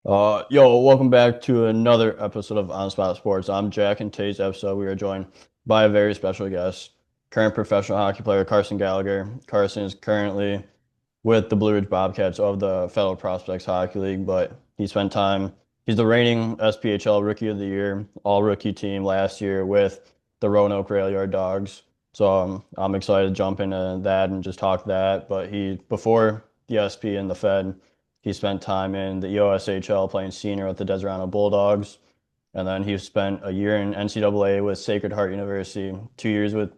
Welcome back to another episode of On Spot Sports. I'm Jack, and today's episode we are joined by a very special guest, current professional hockey player Carson Gallagher. Carson is currently with the Blue Ridge Bobcats of the Fellow Prospects Hockey League, but he's the reigning SPHL Rookie of the Year, all rookie team last year with the Roanoke Rail Yard Dogs. I'm excited to jump into that and just talk that. But before the SP and the Fed, he spent time in the EOSHL playing senior with the Desirano Bulldogs. And then he spent a year in NCAA with Sacred Heart University, 2 years with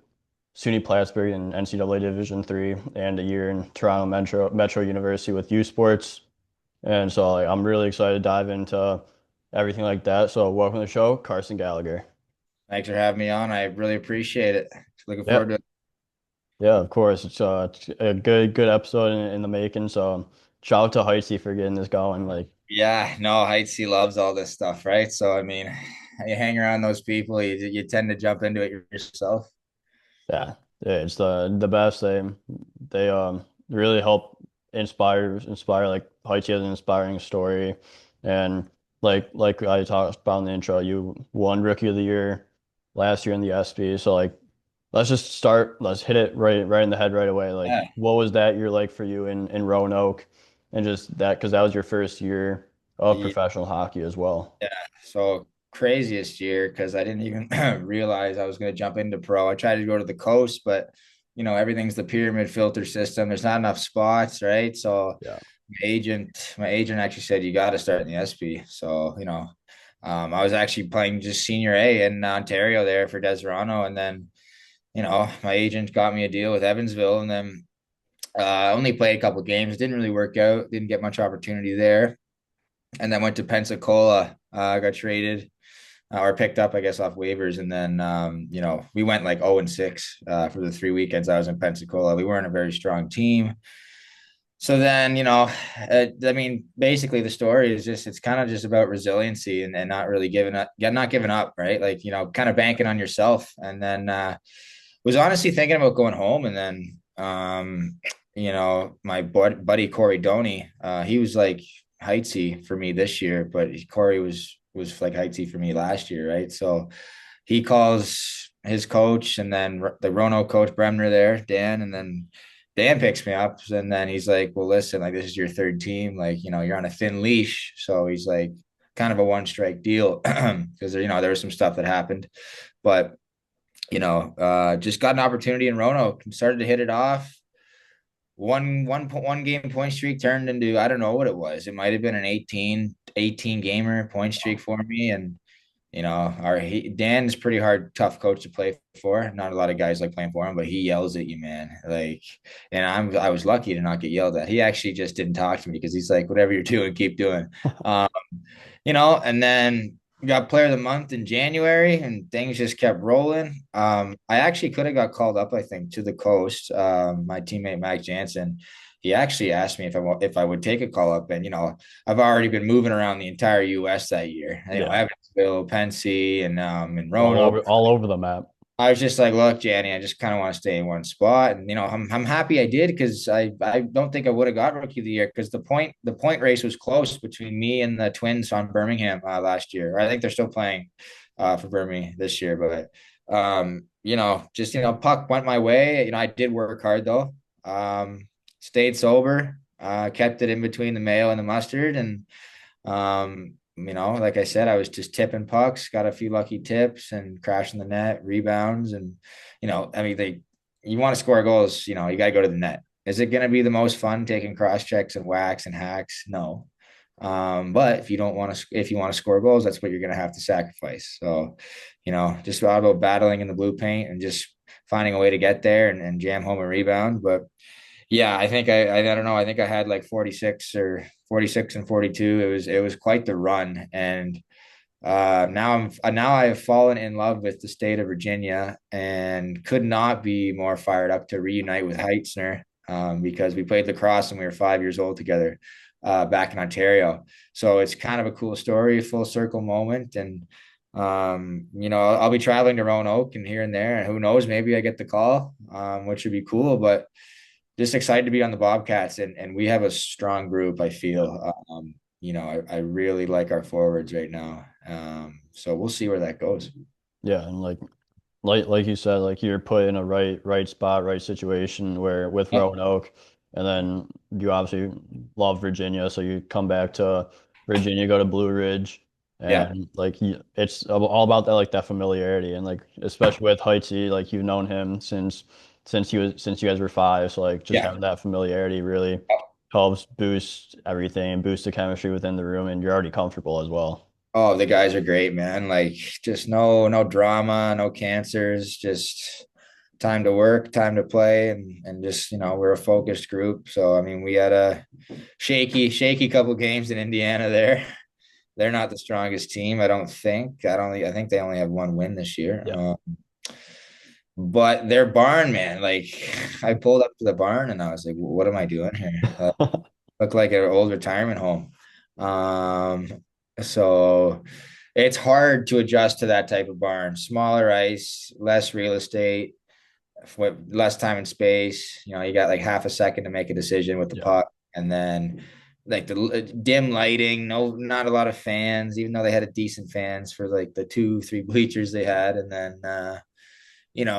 SUNY Plattsburgh in NCAA Division III, and a year in Toronto Metro University with U Sports. And so I'm really excited to dive into everything like that. So welcome to the show, Carson Gallagher. Thanks for having me on. I really appreciate it. Looking forward to Yep. it. Yeah, of course. It's a good episode in the making. So shout out to Heisey for getting this going. Yeah, no, Heitzy loves all this stuff, right? So, I mean, you hang around those people, you tend to jump into it yourself. Yeah, it's the best. They really help inspire like Haiti has an inspiring story, and like I talked about in the intro, you won Rookie of the Year last year in the SB. So let's just start. Let's hit it right in the head right away. Like, Yeah, what was that year like for you in Roanoke, and just that because that was your first year of yeah, professional hockey as well. yeah. So craziest year because I didn't even realize I was going to jump into pro. I tried to go to the coast, but everything's the pyramid filter system. There's not enough spots, right? So Yeah. my agent actually said you got to start in the SP. So I was actually playing just senior A in Ontario there for Desirano, and then my agent got me a deal with Evansville, and then I only played a couple games. Didn't really work out. Didn't get much opportunity there, and then went to Pensacola. Got traded or picked up, I guess, off waivers, and then we went like 0-6 for the 3 weekends I was in Pensacola. We weren't a very strong team. So then, I mean, basically the story is just it's kind of just about resiliency and not really giving up, not giving up, right? Like, kind of banking on yourself. And then was honestly thinking about going home. And then my buddy Corey Doney, he was like Heitzy for me this year, but Corey was like Heitzy for me last year, right? So he calls his coach and then the Rono coach Bremner there, Dan, and then Dan picks me up, and then he's like, "Well, listen, like this is your third team, like you're on a thin leash." So he's like, kind of a one strike deal because there was some stuff that happened, but just got an opportunity in Roanoke and started to hit it off. One game point streak turned into I don't know what it was. It might have been an 18 gamer point streak for me, and Dan's pretty hard, tough coach to play for. Not a lot of guys like playing for him, but he yells at you, man. Like, and I was lucky to not get yelled at. He actually just didn't talk to me because he's like, whatever you're doing, keep doing. Um, and then got player of the month in January, and things just kept rolling. I actually could have got called up, I think, to the coast. My teammate Mac Jansen, he actually asked me if I would take a call up, and I've already been moving around the entire U.S. that year. Yeah. Evansville, Pensy, and All Roanoke. over the map. I was just like, look, Janny, I just kind of want to stay in one spot, and I'm happy I did because I don't think I would have got rookie of the year because the point race was close between me and the Twins on Birmingham last year. I think they're still playing for Birmingham this year, but just puck went my way. I did work hard though. Stayed sober, kept it in between the mayo and the mustard, and like I said, I was just tipping pucks, got a few lucky tips and crashing the net, rebounds, and I mean you want to score goals, you got to go to the net. Is it going to be the most fun taking cross checks and whacks and hacks? No. But if you want to score goals, that's what you're going to have to sacrifice. So, just all about battling in the blue paint and just finding a way to get there and jam home a rebound. But yeah, I think I don't know. I think I had like 46 and 42. It was quite the run, and now I have fallen in love with the state of Virginia and could not be more fired up to reunite with Heitzner because we played lacrosse when we were 5 years old together back in Ontario. So it's kind of a cool story, full circle moment, and I'll be traveling to Roanoke and here and there, and who knows, maybe I get the call, which would be cool, but just excited to be on the Bobcats, and we have a strong group. I feel I really like our forwards right now. So we'll see where that goes. Yeah, and like you said, like you're put in a right spot, right situation where with Yeah. Roanoke, and then you obviously love Virginia, so you come back to Virginia, go to Blue Ridge, Yeah. and like it's all about that like that familiarity, and like especially with Heitzy, like you've known him since you guys were five, so like just Yeah. having that familiarity really helps boost everything, boost the chemistry within the room, and you're already comfortable as well. Oh, the guys are great, man. Like just no drama, no cancers, just time to work, time to play, and just, we're a focused group. So I mean, we had a shaky couple games in Indiana there. They're not the strongest team, I don't think. I think they only have one win this year. Yeah. But their barn, man, like I pulled up to the barn and I was like, what am I doing here? Look like an old retirement home. So it's hard to adjust to that type of barn. Smaller ice, less real estate, with less time and space. You got like half a second to make a decision with the Yeah. puck, and then like the dim lighting. No, not a lot of fans, even though they had a decent fans for like the 2, 3 bleachers they had, and then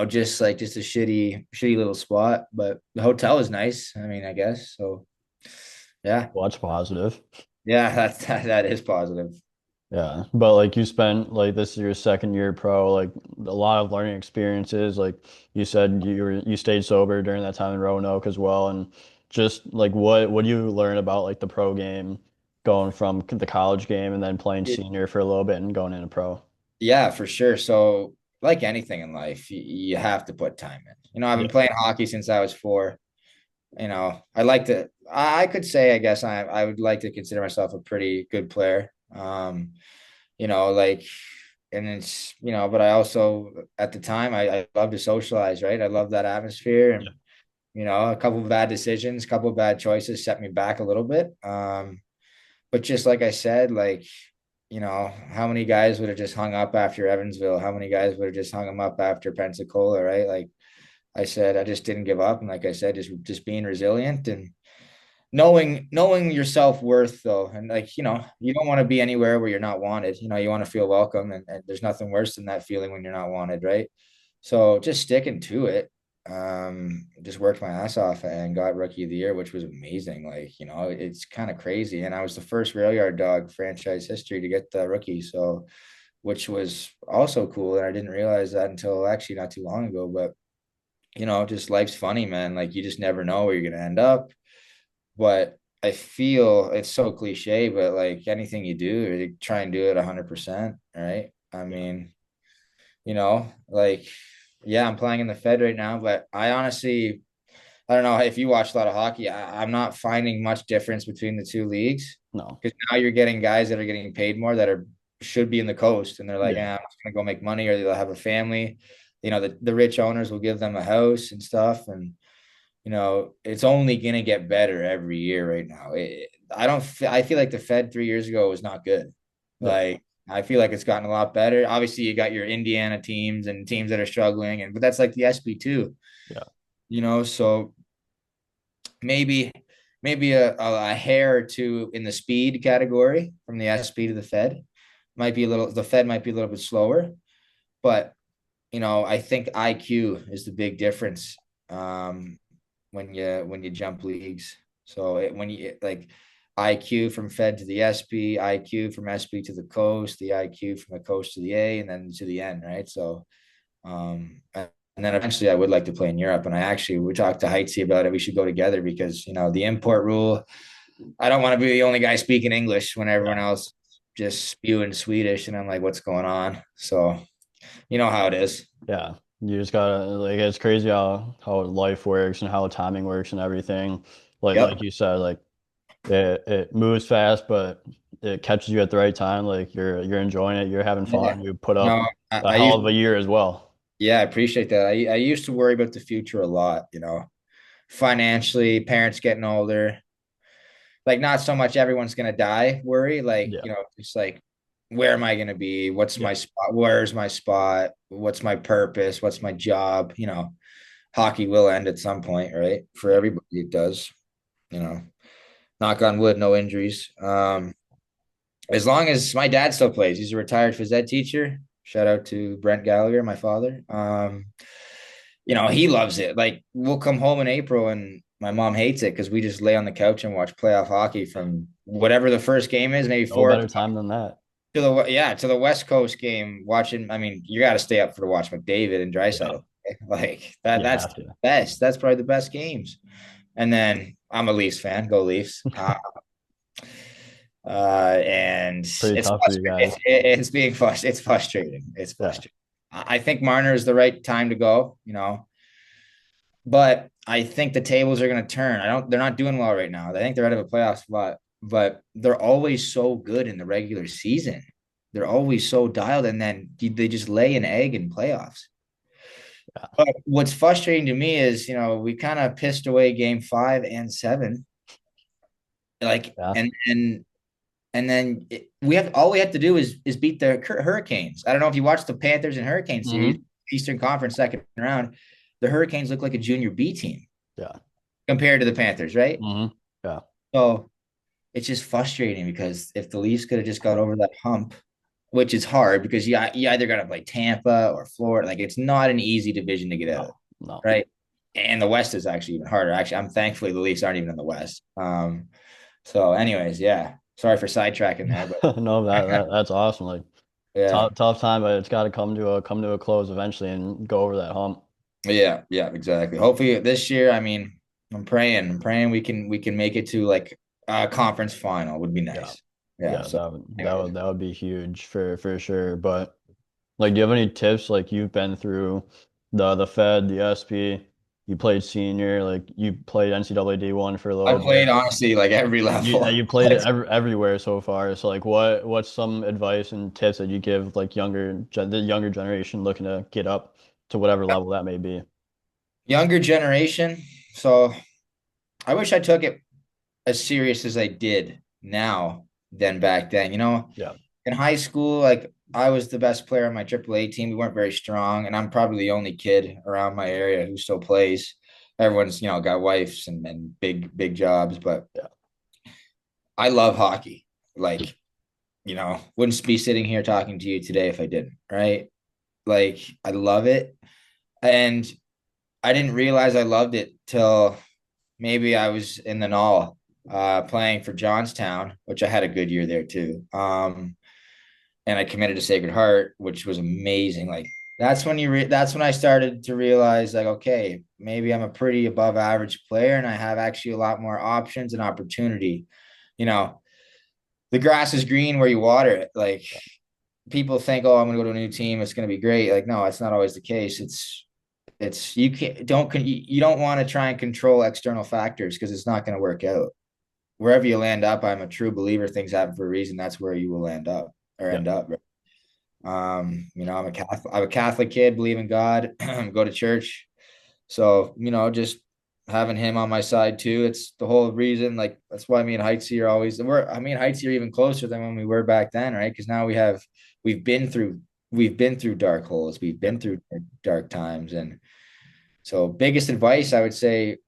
just a shitty little spot. But the hotel is nice. I mean, I guess so. Yeah, Well, that's positive. yeah, that is positive. Yeah, but like you spent like this is your second year pro, like a lot of learning experiences. Like you said, you stayed sober during that time in Roanoke as well, and just like what do you learn about like the pro game, going from the college game and then playing senior for a little bit and going into pro? Yeah, for sure. So, like anything in life, you have to put time in. I've been Yeah, playing hockey since I was 4. I like to, I could say, I guess I would like to consider myself a pretty good player. Like, and it's, but I also, at the time, I love to socialize, right? I love that atmosphere. yeah, And, a couple of bad decisions, a couple of bad choices set me back a little bit. But just like I said, like, how many guys would have just hung up after Evansville? How many guys would have just hung them up after Pensacola, right? Like I said, I just didn't give up. And like I said, just being resilient and knowing your self-worth though. And like, you don't want to be anywhere where you're not wanted. You want to feel welcome. And there's nothing worse than that feeling when you're not wanted, right? So just sticking to it. Just worked my ass off and got rookie of the year, which was amazing. Like, it's kind of crazy. And I was the first rail yard dog franchise history to get the rookie. So, which was also cool. And I didn't realize that until actually not too long ago. But, just life's funny, man. Like you just never know where you're going to end up. But I feel it's so cliche, but like anything you do, you try and do it 100%. Right. I yeah. mean, like, yeah, I'm playing in the Fed right now, but I honestly, I don't know if you watch a lot of hockey. I'm not finding much difference between the two leagues No, because now you're getting guys that are getting paid more that are should be in the coast, and they're like, yeah, I'm just gonna go make money, or they'll have a family. The rich owners will give them a house and stuff, and it's only gonna get better every year right now. I feel like the Fed 3 years ago was not good. yeah, Like I feel like it's gotten a lot better. Obviously, you got your Indiana teams and teams that are struggling, but that's like the SB too. yeah, So maybe a hair or two in the speed category from the SP to the Fed. The Fed might be a little bit slower, but I think IQ is the big difference when you jump leagues. So when you like IQ from Fed to the SP, IQ from SP to the coast, the IQ from the coast to the A, and then to the N, right? So and then eventually I would like to play in Europe. And we talked to Heitzy about it. We should go together because, the import rule, I don't want to be the only guy speaking English when everyone yeah. else just spewing Swedish. And I'm like, what's going on? So, you know how it is. Yeah. You just gotta like it's crazy how life works and how timing works and everything. Like Yep. you said, like it moves fast, but it catches you at the right time. Like you're enjoying it, you're having Yeah. fun. You put No, up a I hell used, of a year as well. yeah, I appreciate that. I used to worry about the future a lot, financially, parents getting older, like not so much everyone's gonna die worry, like, Yeah, just like where am I gonna be? What's yeah, my spot? Where's my spot? What's my purpose? What's my job? Hockey will end at some point, right? For yeah, everybody, it does. You know, knock on wood, no injuries. as long as my dad still plays, he's a retired phys ed teacher. Shout out to Brent Gallagher, my father. He loves it. Like we'll come home in April and my mom hates it because we just lay on the couch and watch playoff hockey from whatever the first game is, maybe No four better o'clock time than that. to the West Coast game. Watching, I mean, you got to stay up for to watch McDavid and Yeah, Draisaitl. Like that. you That's have the to. best. That's probably the best games. And then I'm a Leafs fan. Go Leafs. And Pretty it's tough for you guys. it's being frustrating. It's frustrating. It's Yeah. frustrating. I think Marner is the right time to go. But I think the tables are going to turn. I don't. They're not doing well right now. I think they're out of a playoff spot, but they're always so good in the regular season. They're always so dialed, and then they just lay an egg in playoffs. Yeah. But what's frustrating to me is, we kind of pissed away game 5 and 7, like, Yeah. and then all we have to do is beat the Hurricanes. I don't know if you watched the Panthers and Hurricanes series, Hmm. Eastern Conference second round. The Hurricanes look like a junior B team Yeah. compared to the Panthers, right? Hmm. Yeah. So it's just frustrating because if the Leafs could have just got over that hump, which is hard because you either got to play Tampa or Florida. Like it's not an easy division to get out of, No. No. right? And the West is actually even harder. Actually, I'm thankfully the Leafs aren't even in the West. So anyways, yeah. Sorry for sidetracking there, but No, that's awesome. Like yeah. tough time, but it's got to come to a close eventually and go over that hump. Yeah, yeah, exactly. Hopefully this year, I mean, I'm praying we can make it to like a conference final would be Yeah. nice. Yeah. Yeah, So anyways. that would be huge for sure. But like, do you have any tips? Like, you've been through the Fed, the SP, you played senior, like you played NCAA D1 for a I little played bit. honestly like every level. You played it everywhere so far. So like, what's some advice and tips that you give like the younger generation looking to get up to whatever level that may be? Younger generation. So I wish I took it as serious as I did now than back then. Yeah, In high school, like I was the best player on my AAA team. We weren't very strong, and I'm probably the only kid around my area who still plays. Everyone's, got wives and big jobs, but yeah, I love hockey. Like, wouldn't be sitting here talking to you today if I didn't, right? Like, I love it. And I didn't realize I loved it till maybe I was in the Null playing for Johnstown, which I had a good year there too. And I committed to Sacred Heart, which was amazing. Like that's when I started to realize like, okay, maybe I'm a pretty above average player and I have actually a lot more options and opportunity. You know, the grass is green where you water it. Like people think, oh, I'm gonna go to a new team, it's gonna be great. Like, no, it's not always the case. It's you don't want to try and control external factors because it's not going to work out. Wherever you land up, I'm a true believer things happen for a reason. That's where you will land up or yeah, end up. I'm a Catholic kid, believe in God, go to church. So, just having him on my side too. It's the whole reason. Like that's why me and Heitzy are always me and Heitzy are even closer than when we were back then, right? Because now we've been through we've been through dark holes, we've yeah, been through dark times. And so biggest advice I would say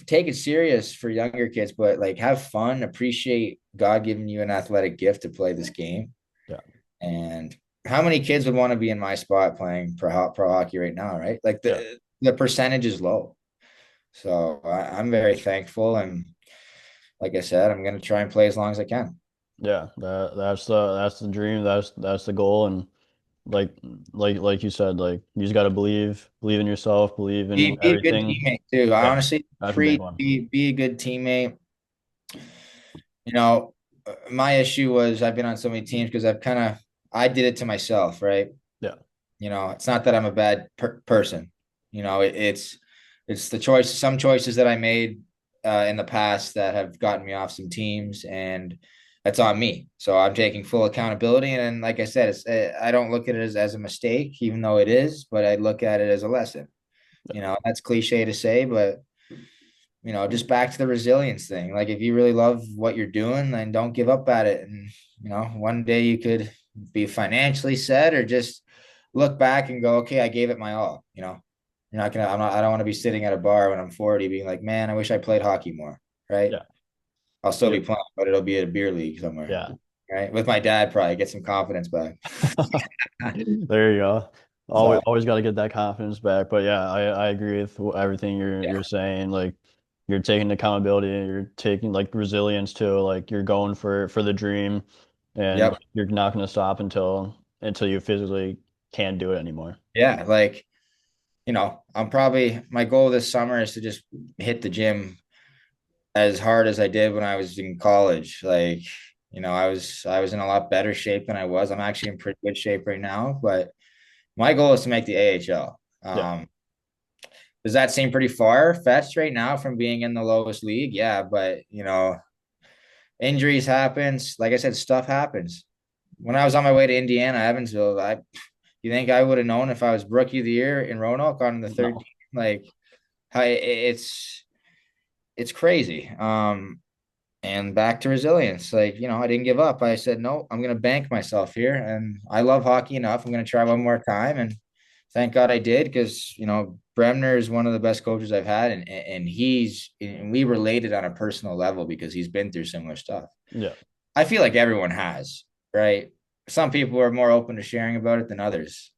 take it serious for younger kids, but like have fun, appreciate God giving you an athletic gift to play this game. yeah, And how many kids would want to be in my spot playing pro hockey right now, right? Like yeah, the percentage is low. So I'm very thankful. And like I said, I'm going to try and play as long as I can. yeah. That's the dream. That's the goal. And like like you said, like you just got to believe in yourself, believe in Be a good everything. teammate too. I Yeah, honestly that's a big one. be a good teammate. You know, my issue was I've been on so many teams because I did it to myself, right? Yeah, It's not that I'm a bad person. It's the some choices that I made in the past that have gotten me off some teams, and that's on me. So I'm taking full accountability. And like I said, I don't look at it as a mistake, even though it is, but I look at it as a lesson. That's cliche to say, but just back to the resilience thing. Like if you really love what you're doing, then don't give up at it. And one day you could be financially set or just look back and go, okay, I gave it my all. I don't want to be sitting at a bar when I'm 40 being like, man, I wish I played hockey more. Right. yeah, I'll still yeah, be playing, but it'll be at a beer league somewhere. yeah. right? With my dad, probably get some confidence back. There you go. Always, So always got to get that confidence back. But yeah, I agree with everything you're yeah, saying. Like you're taking accountability, you're taking like resilience too. Like you're going for the dream, and yep, like, you're not going to stop until you physically can't do it anymore. yeah. Like I'm probably my goal this summer is to just hit the gym as hard as I did when I was in college. Like I was in a lot better shape than I was. I'm actually in pretty good shape right now, but my goal is to make the AHL. Yeah. Does that seem pretty far fetched right now from being in the lowest league? Yeah, but injuries happens. Like I said, stuff happens. When I was on my way to Indiana, Evansville, you think I would have known if I was rookie of the year in Roanoke on the third No. team? Like, it's crazy. And back to resilience. Like, I didn't give up. I said, no, I'm gonna bank myself here. And I love hockey enough. I'm gonna try one more time. And thank God I did, because Bremner is one of the best coaches I've had, and we related on a personal level because he's been through similar stuff. Yeah. I feel like everyone has, right? Some people are more open to sharing about it than others.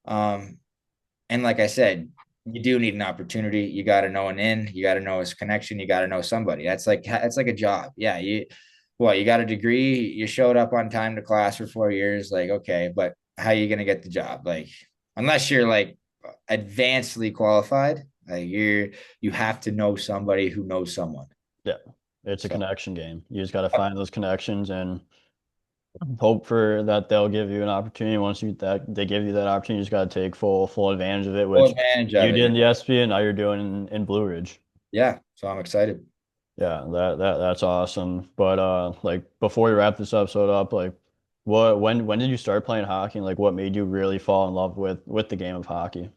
Um, and like I said, you do need an opportunity. You got to know an in. You got to know his connection. You got to know somebody. That's like a job. Yeah, you got a degree. You showed up on time to class for 4 years. Like, okay, but how are you gonna get the job? Like, unless you're like advancedly qualified, like you have to know somebody who knows someone. Yeah. It's a So connection game. You just got to find those connections and hope for that they'll give you an opportunity. Once that they give you that opportunity, you just got to take full advantage of it, full which advantage you of did in it. the SP and now you're doing in Blue Ridge. Yeah. So I'm excited. Yeah, that's awesome. But like before we wrap this episode up, like when did you start playing hockey and like what made you really fall in love with the game of hockey?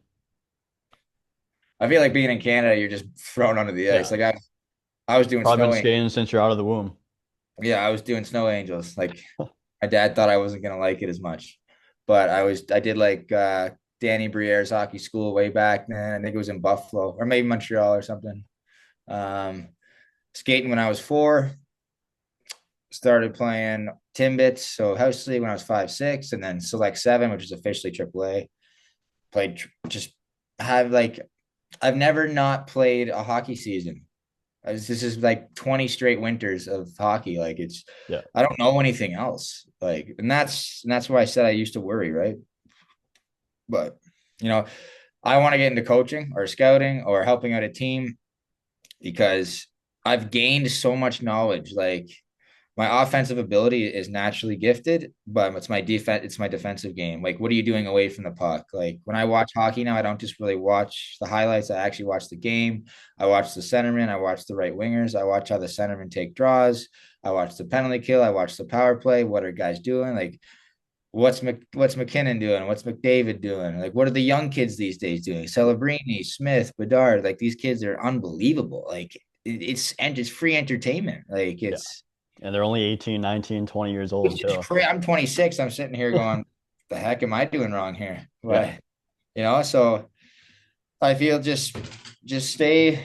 I feel like being in Canada, you're just thrown onto the ice. Yeah. Like I was doing Probably been snow. skating since you're out of the womb. Yeah, I was doing snow angels. Like my dad thought I wasn't gonna like it as much, but I did like Danny Briere's hockey school way back then. I think it was in Buffalo or maybe Montreal or something. Um, Skating when I was 4, started playing Timbits, so house league when I was 5, 6, and then Select 7, which is officially AAA. Played just have like I've never not played a hockey season. This is like 20 straight winters of hockey. Like Yeah. I don't know anything else. Like, and that's why I said I used to worry, right? But you know, I want to get into coaching or scouting or helping out a team because I've gained so much knowledge. Like my offensive ability is naturally gifted, but it's my defensive game. Like, what are you doing away from the puck? Like when I watch hockey now, I don't just really watch the highlights. I actually watch the game. I watch the centerman. I watch the right wingers. I watch how the centerman take draws. I watch the penalty kill. I watch the power play. What are guys doing? Like, what's McKinnon doing? What's McDavid doing? Like, what are the young kids these days doing? Celebrini, Smith, Bedard. Like, these kids are unbelievable. Like, it's free entertainment. Like, Yeah. it's And they're only 18, 19, 20 years it's old just too. crazy. I'm 26. I'm sitting here going, the heck am I doing wrong here? Yeah. But so I feel just stay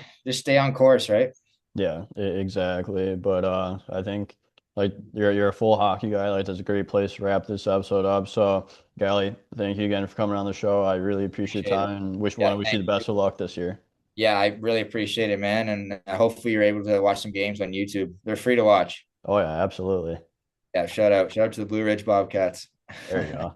on course, right? Yeah, exactly. But I think like you're a full hockey guy. Like that's a great place to wrap this episode up. So, Gally, thank you again for coming on the show. I really appreciate your Appreciate it. time and wish Yeah, one wish you thank the you. best of luck this year. Yeah, I really appreciate it, man. And hopefully you're able to watch some games on YouTube. They're free to watch. Oh yeah, absolutely. Yeah, shout out to the Blue Ridge Bobcats. There you go.